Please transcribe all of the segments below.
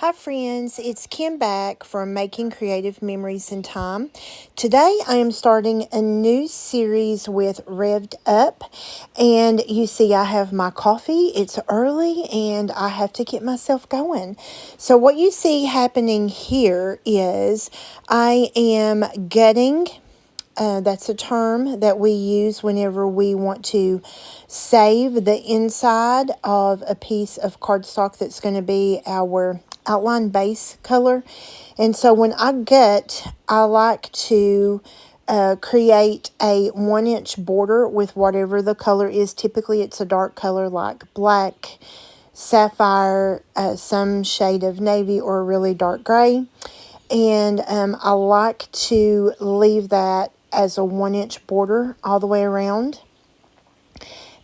Hi friends, it's Kim back from Making Creative Memories in Time. Today I am starting a new series with Revved Up, and you see I have my coffee. It's early and I have to get myself going. So what you see happening here is I am gutting. That's a term that we use whenever we want to save the inside of a piece of cardstock that's going to be our outline base color. And so when I gut, I like to create a 1-inch border with whatever the color is. Typically it's a dark color like black, sapphire, some shade of navy, or a really dark gray. And I like to leave that as a 1-inch border all the way around.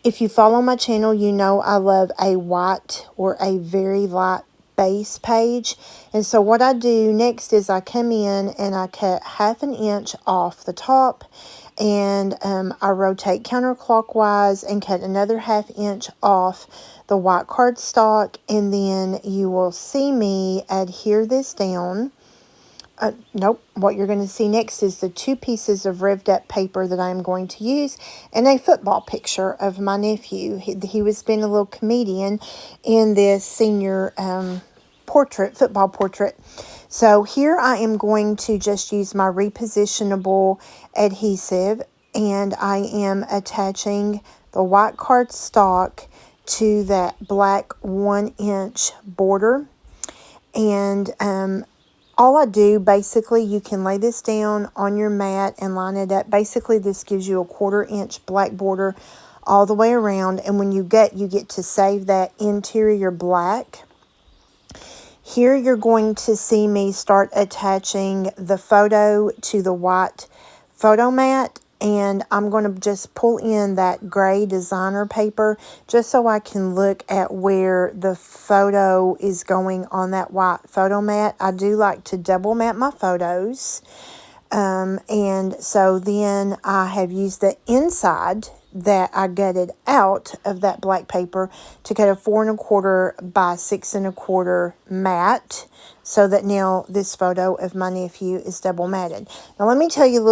If you follow my channel, you know I love a white or a very light base page. And so what I do next is I come in and I cut 1/2 inch off the top, and I rotate counterclockwise and cut another 1/2 inch off the white cardstock, and then you will see me adhere this down. Nope, what you're going to see next is the 2 pieces of Revved Up paper that I'm going to use, and a football picture of my nephew. He was being a little comedian in this senior football portrait. So here I am going to just use my repositionable adhesive, and I am attaching the white cardstock to that black 1-inch border. And all I do, basically, you can lay this down on your mat and line it up. Basically, this gives you a 1/4 inch black border all the way around. And when you get to save that interior black. Here you're going to see me start attaching the photo to the white photo mat. And I'm going to just pull in that gray designer paper just so I can look at where the photo is going on that white photo mat. I do like to double mat my photos. And so then I have used the inside that I gutted out of that black paper to cut a 4 1/4 by 6 1/4 mat, so that now this photo of my nephew is double matted. Now let me tell you a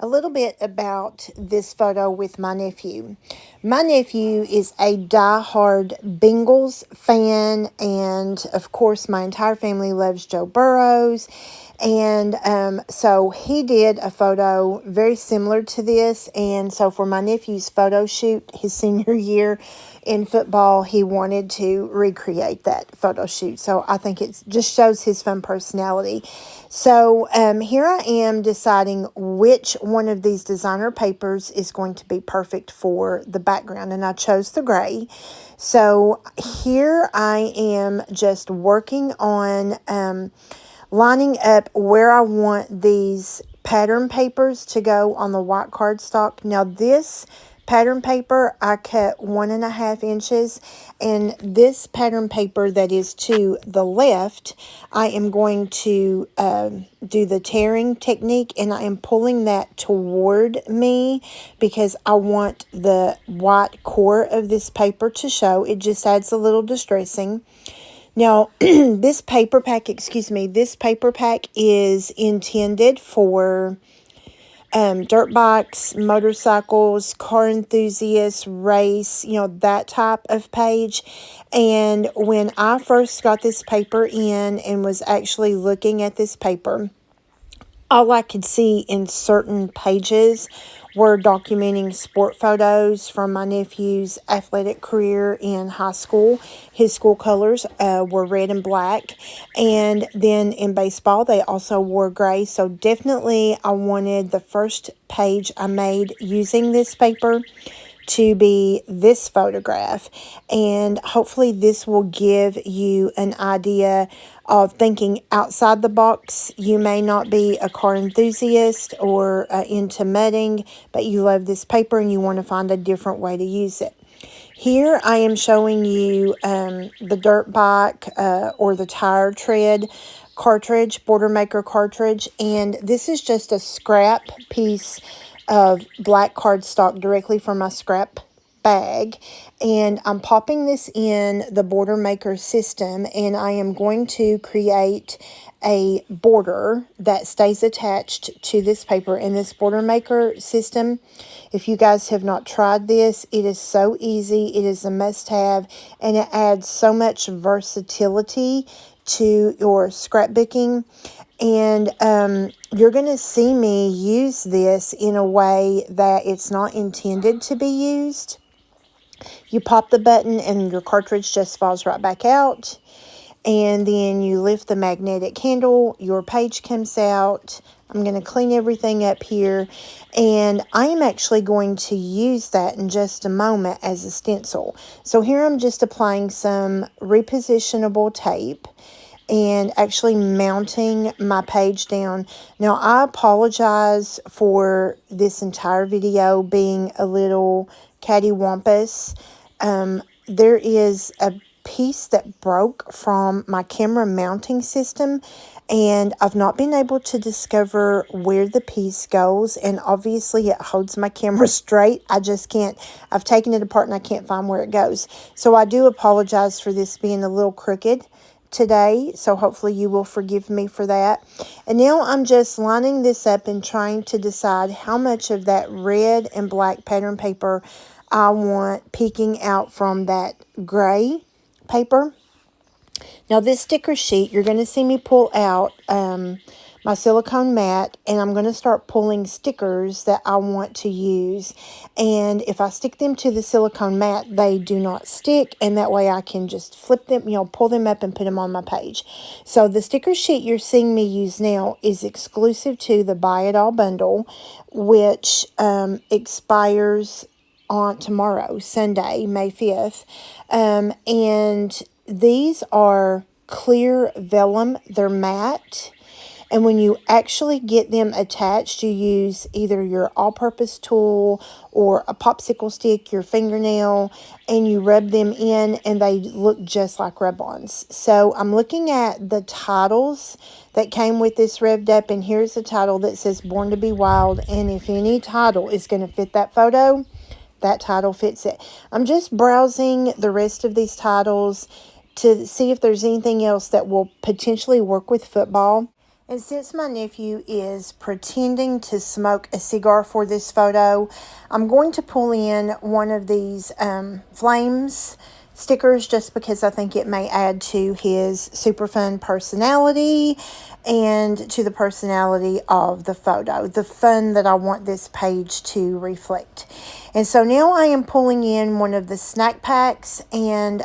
little bit about this photo with my nephew. My nephew is a die-hard Bengals fan, and of course my entire family loves Joe Burrows. And so he did a photo very similar to this. And so for my nephew's photo shoot, his senior year in football, he wanted to recreate that photo shoot. So I think it just shows his fun personality. So here I am deciding which one of these designer papers is going to be perfect for the background. And I chose the gray. So here I am just working on lining up where I want these pattern papers to go on the white cardstock. Now this pattern paper I cut 1.5 inches, and this pattern paper that is to the left, I am going to do the tearing technique, and I am pulling that toward me because I want the white core of this paper to show. It just adds a little distressing. Now, this paper pack is intended for dirt bikes, motorcycles, car enthusiasts, race, that type of page. And when I first got this paper in and was actually looking at this paper, all I could see in certain pages were documenting sport photos from my nephew's athletic career in high school. His school colors were red and black. And then in baseball, they also wore gray. So definitely I wanted the first page I made using this paper to be this photograph, and hopefully this will give you an idea of thinking outside the box. You may not be a car enthusiast or into mudding, but you love this paper and you want to find a different way to use it. Here I am showing you the dirt bike or the tire tread cartridge, border maker cartridge, and this is just a scrap piece of black cardstock directly from my scrap bag, and I'm popping this in the border maker system, and I am going to create a border that stays attached to this paper in this border maker system. If you guys have not tried this, it is so easy. It is a must-have, and it adds so much versatility to your scrapbooking. And you're going to see me use this in a way that it's not intended to be used. You pop the button and your cartridge just falls right back out. And then you lift the magnetic handle, your page comes out. I'm going to clean everything up here. And I am actually going to use that in just a moment as a stencil. So here I'm just applying some repositionable tape and actually mounting my page down. Now, I apologize for this entire video being a little cattywampus. There is a piece that broke from my camera mounting system, and I've not been able to discover where the piece goes, and obviously it holds my camera straight. I just can't, I've taken it apart and I can't find where it goes. So I do apologize for this being a little crooked today, so hopefully you will forgive me for that. And now I'm just lining this up and trying to decide how much of that red and black pattern paper I want peeking out from that gray paper. Now this sticker sheet, you're going to see me pull out my silicone mat, and I'm going to start pulling stickers that I want to use. And if I stick them to the silicone mat, they do not stick, and that way I can just flip them, pull them up and put them on my page. So the sticker sheet you're seeing me use now is exclusive to the Buy It All bundle, which expires on tomorrow, Sunday, May 5th. And these are clear vellum. They're matte. And when you actually get them attached, you use either your all-purpose tool or a popsicle stick, your fingernail, and you rub them in, and they look just like rub-ons. So I'm looking at the titles that came with this Revved Up, and here's the title that says Born to Be Wild. And if any title is going to fit that photo, that title fits it. I'm just browsing the rest of these titles to see if there's anything else that will potentially work with football. And since my nephew is pretending to smoke a cigar for this photo, I'm going to pull in one of these flames stickers just because I think it may add to his super fun personality and to the personality of the photo, the fun that I want this page to reflect. And so now I am pulling in one of the snack packs, and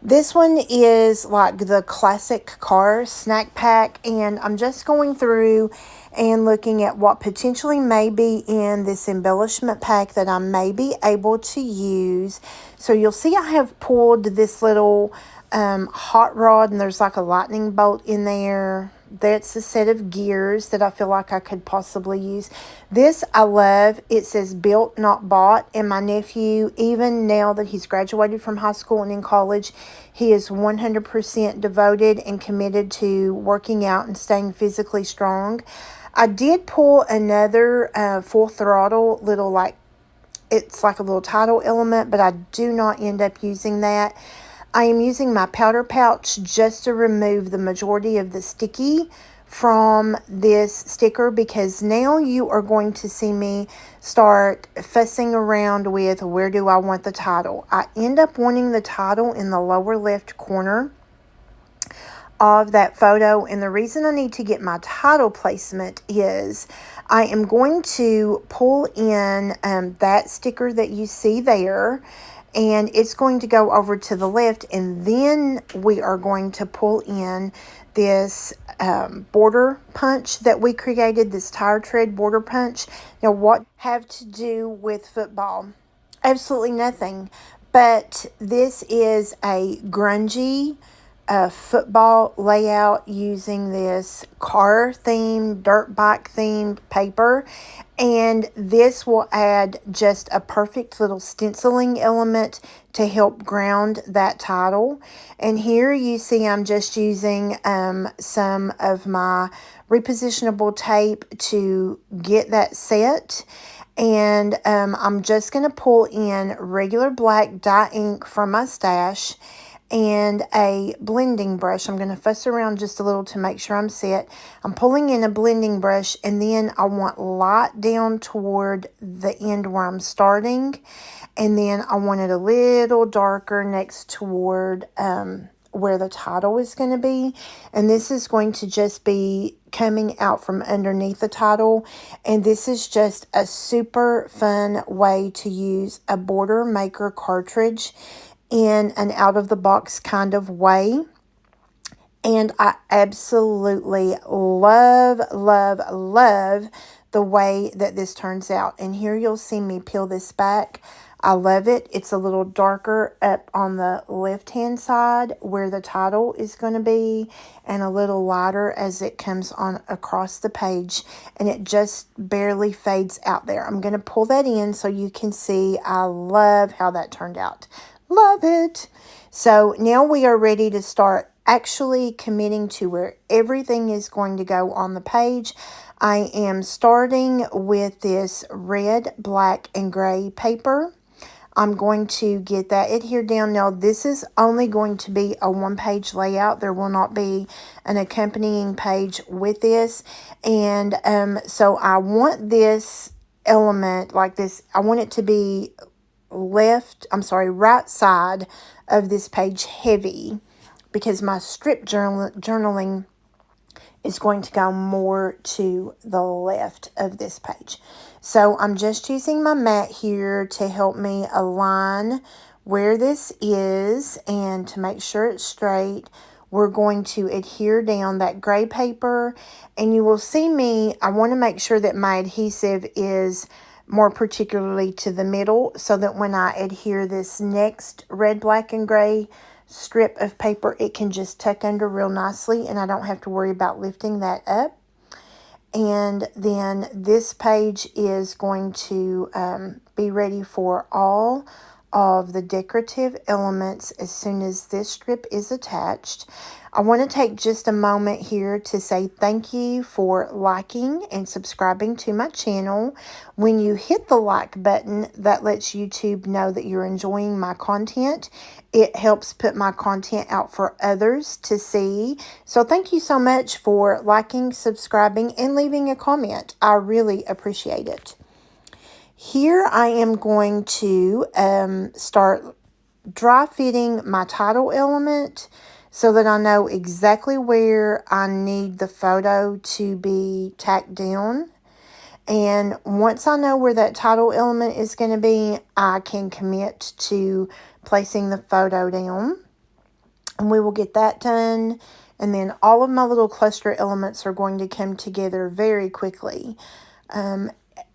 this one is like the classic car snack pack, and I'm just going through and looking at what potentially may be in this embellishment pack that I may be able to use. So you'll see I have pulled this little hot rod, and there's like a lightning bolt in there. That's a set of gears that I feel like I could possibly use. This I love. It says built, not bought. And my nephew, even now that he's graduated from high school and in college, he is 100% devoted and committed to working out and staying physically strong. I did pull another full throttle little, like, it's like a little title element, but I do not end up using that. I am using my powder pouch just to remove the majority of the sticky from this sticker, because now you are going to see me start fussing around with where do I want the title. I end up wanting the title in the lower left corner of that photo, and the reason I need to get my title placement is I am going to pull in that sticker that you see there, and it's going to go over to the left, and then we are going to pull in this border punch that we created, this tire tread border punch. Now, what have to do with football? Absolutely nothing, but this is a grungy football layout using this car themed, dirt bike themed paper, and this will add just a perfect little stenciling element to help ground that title. And here you see I'm just using some of my repositionable tape to get that set. And I'm just going to pull in regular black dye ink from my stash and a blending brush. I'm going to fuss around just a little to make sure I'm set. I'm pulling in a blending brush, and then I want light down toward the end where I'm starting. And then I want it a little darker next toward where the title is going to be. And this is going to just be coming out from underneath the title. And this is just a super fun way to use a border maker cartridge in an out-of-the-box kind of way. And I absolutely love, love, love the way that this turns out. And here you'll see me peel this back. I love it. It's a little darker up on the left-hand side where the title is going to be, and a little lighter as it comes on across the page, and it just barely fades out there. I'm going to pull that in so you can see. I love how that turned out. Love it. So now we are ready to start actually committing to where everything is going to go on the page. I am starting with this red, black, and gray paper. I'm going to get that adhered down. Now, this is only going to be a one-page layout. There will not be an accompanying page with this. And so I want this element like this. I want it to be right side of this page heavy, because my strip journaling is going to go more to the left of this page. So I'm just using my mat here to help me align where this is, and to make sure it's straight, we're going to adhere down that gray paper. And you will see me, I want to make sure that my adhesive is more particularly to the middle, so that when I adhere this next red, black, and gray strip of paper, it can just tuck under real nicely, and I don't have to worry about lifting that up. And then this page is going to be ready for all of the decorative elements as soon as this strip is attached. I want to take just a moment here to say thank you for liking and subscribing to my channel. When you hit the like button, that lets YouTube know that you're enjoying my content. It helps put my content out for others to see. So thank you so much for liking, subscribing, and leaving a comment. I really appreciate it. Here I am going to start dry fitting my title element so that I know exactly where I need the photo to be tacked down. And once I know where that title element is going to be, I can commit to placing the photo down. And we will get that done. And then all of my little cluster elements are going to come together very quickly.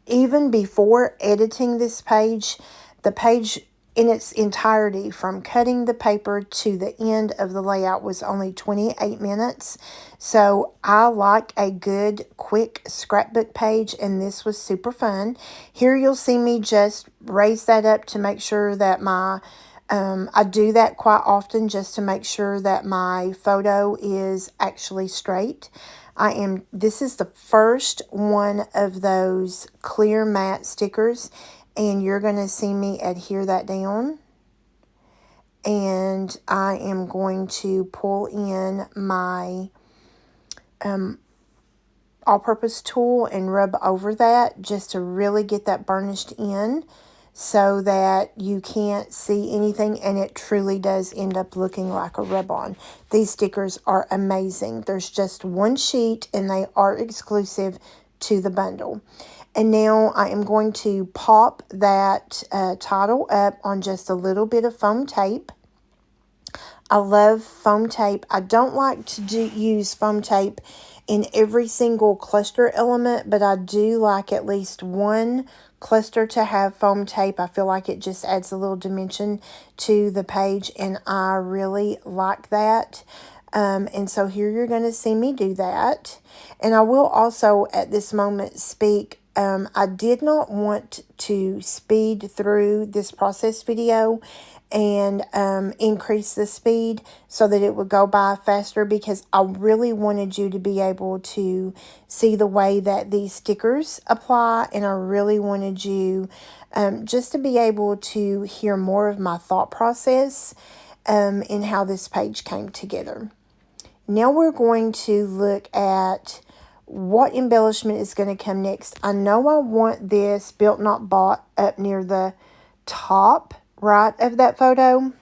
Even before editing this page, the page in its entirety, from cutting the paper to the end of the layout, was only 28 minutes. So I like a good, quick scrapbook page, and this was super fun. Here you'll see me just raise that up to make sure that my I do that quite often just to make sure that my photo is actually straight. This is the first one of those clear matte stickers, and you're going to see me adhere that down. And I am going to pull in my all-purpose tool and rub over that just to really get that burnished in, so that you can't see anything, and it truly does end up looking like a rub-on. These stickers are amazing. There's just one sheet, and they are exclusive to the bundle. And now I am going to pop that title up on just a little bit of foam tape. I love foam tape. I don't like to use foam tape in every single cluster element, but I do like at least one cluster to have foam tape. I feel like it just adds a little dimension to the page, and I really like that. And so here you're going to see me do that. And I will also at this moment speak I did not want to speed through this process video and increase the speed so that it would go by faster, because I really wanted you to be able to see the way that these stickers apply, and I really wanted you just to be able to hear more of my thought process in how this page came together. Now we're going to look at what embellishment is going to come next. I know I want this built not bought up near the top right of that photo.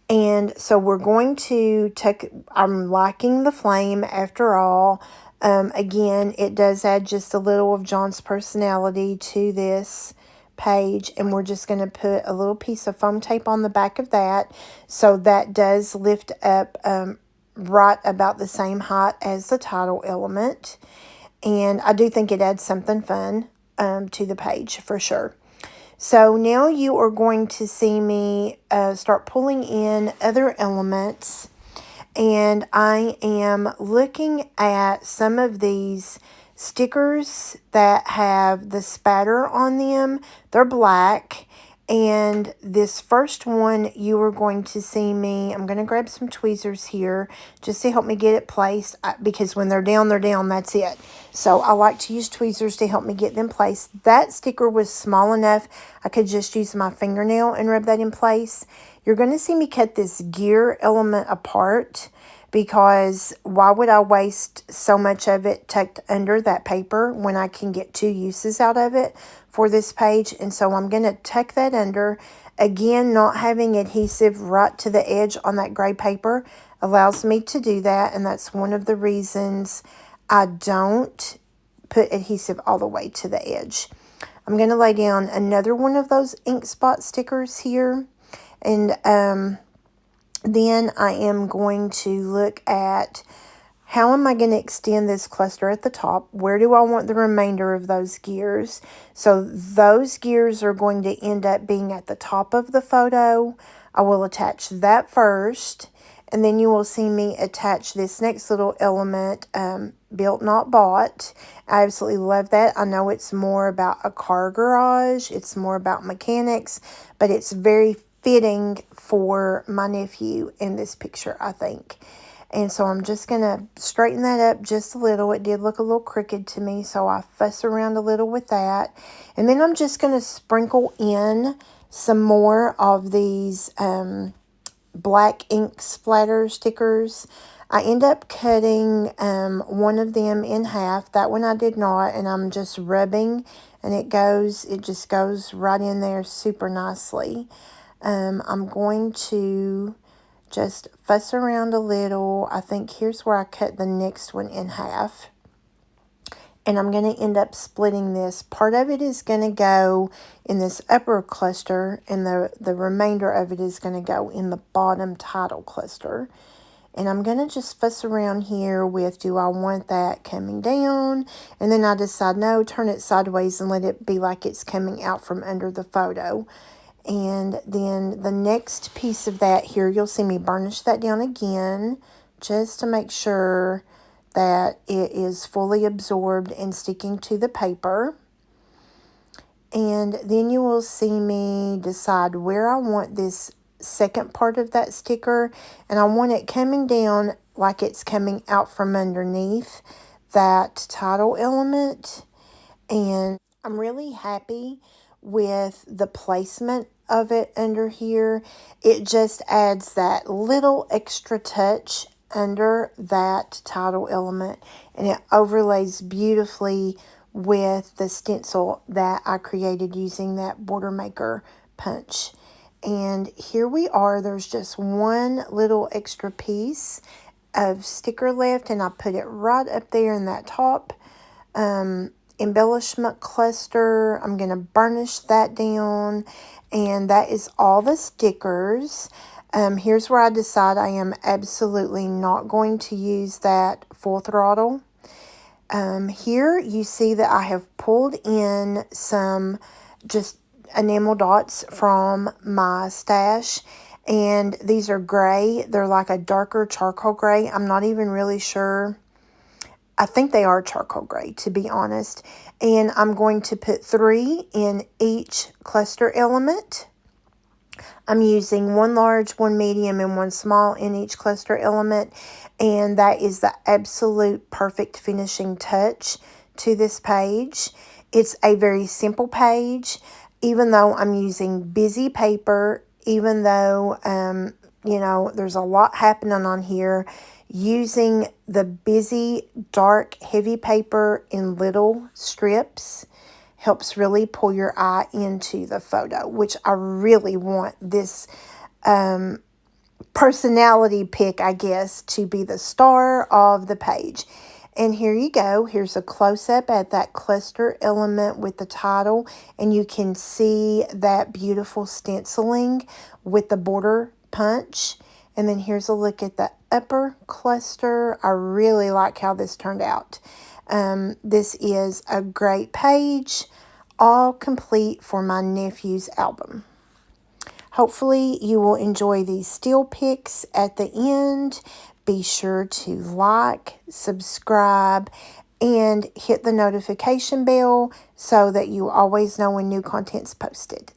And so we're going to take, I'm liking the flame after all. Again, it does add just a little of John's personality to this page, and we're just going to put a little piece of foam tape on the back of that, so that does lift up right about the same height as the title element. And I do think it adds something fun to the page for sure. So now you are going to see me start pulling in other elements, and I am looking at some of these stickers that have the spatter on them. They're black, and this first one you are going to see me, I'm going to grab some tweezers here just to help me get it placed, because when they're down, that's it. So I like to use tweezers to help me get them placed. That sticker was small enough I could just use my fingernail and rub that in place. You're going to see me cut this gear element apart, because why would I waste so much of it tucked under that paper when I can get 2 uses out of it for this page? And so I'm going to tuck that under. Again, not having adhesive right to the edge on that gray paper allows me to do that, and that's one of the reasons I don't put adhesive all the way to the edge. I'm going to lay down another one of those ink spot stickers here, and then I am going to look at how am I going to extend this cluster at the top. Where do I want the remainder of those gears? So those gears are going to end up being at the top of the photo. I will attach that first, and then you will see me attach this next little element, built not bought. I absolutely love that. I know it's more about a car garage, it's more about mechanics, but it's very fitting for my nephew in this picture, I think. And so I'm just going to straighten that up just a little. It did look a little crooked to me, so I fuss around a little with that. And then I'm just going to sprinkle in some more of these black ink splatter stickers. I end up cutting one of them in half. That one I did not, and I'm just rubbing, and it just goes right in there super nicely. I'm going to just fuss around a little. I think here's where I cut the next one in half. And I'm going to end up splitting this. Part of it is going to go in this upper cluster, and the remainder of it is going to go in the bottom title cluster. And I'm going to just fuss around here with, do I want that coming down? And then I decide, no, turn it sideways and let it be like it's coming out from under the photo. And then the next piece of that here, you'll see me burnish that down again just to make sure that it is fully absorbed and sticking to the paper. And then you will see me decide where I want this second part of that sticker, and I want it coming down like it's coming out from underneath that title element. And I'm really happy with the placement of it under here. It just adds that little extra touch under that title element, and it overlays beautifully with the stencil that I created using that border maker punch. And here we are. There's just one little extra piece of sticker left, and I put it right up there in that top embellishment cluster. I'm going to burnish that down, and that is all the stickers. Here's where I decide I am absolutely not going to use that full throttle. Here you see that I have pulled in some just enamel dots from my stash, and these are gray. They're like a darker charcoal gray. I'm not even really sure I think they are charcoal gray, to be honest. And I'm going to put 3 in each cluster element. I'm using 1 large, 1 medium, and 1 small in each cluster element. And that is the absolute perfect finishing touch to this page. It's a very simple page, even though I'm using busy paper, even though, there's a lot happening on here. Using the busy, dark, heavy paper in little strips helps really pull your eye into the photo, which I really want this personality pick, I guess, to be the star of the page. And here you go. Here's a close-up at that cluster element with the title, and you can see that beautiful stenciling with the border punch. And then here's a look at the upper cluster. I really like how this turned out. This is a great page, all complete for my nephew's album. Hopefully you will enjoy these still pics at the end. Be sure to like, subscribe, and hit the notification bell so that you always know when new content's posted.